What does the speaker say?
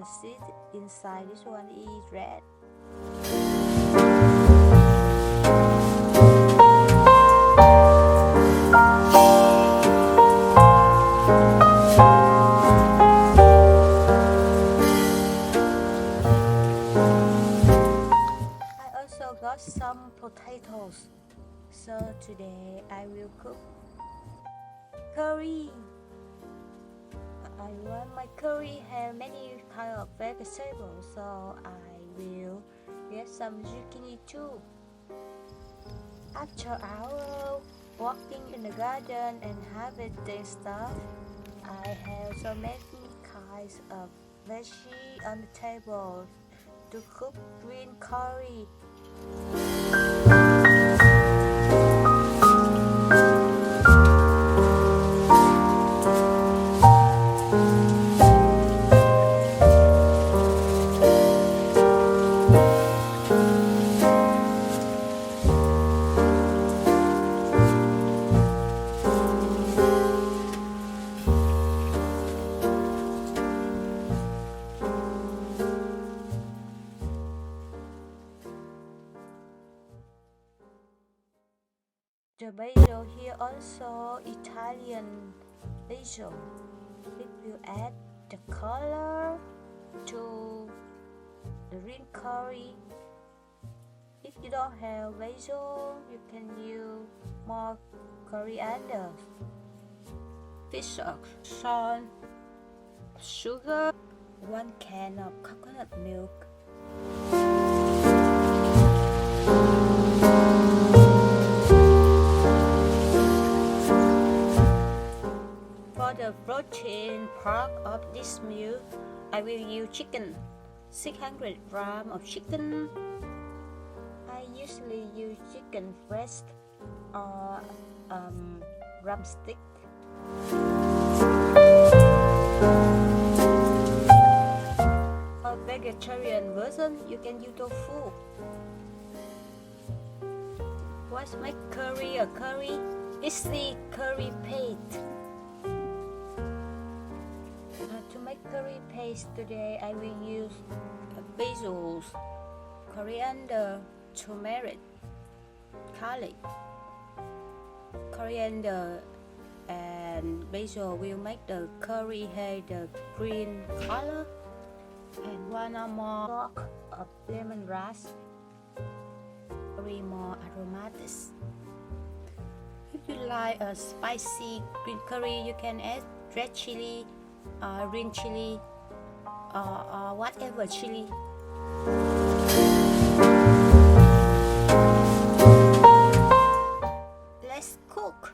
the seed inside this one is red. I also got some potatoes, so today I will cook curry. I want my curry have many kind of vegetables, so I will get some zucchini too. After our walking in the garden and harvesting stuff, I have so many kinds of veggies on the table to cook green curry. The basil here also Italian basil. It will add the color to the green curry. If you don't have basil, you can use more coriander, fish salt, sugar, 1 can of coconut milk. For the protein part of this meal, I will use chicken, 600 grams of chicken. I usually use chicken breast or drumstick. For vegetarian version, you can use tofu. What make curry a curry? It's the curry paste. To make curry paste today, I will use basils, coriander, turmeric, garlic. Coriander and basil will make the curry have the green color, and 1 or more stalk of lemongrass, 3 more aromatic. If you like a spicy green curry, you can add red chili, green chili, or whatever chili. Let's cook.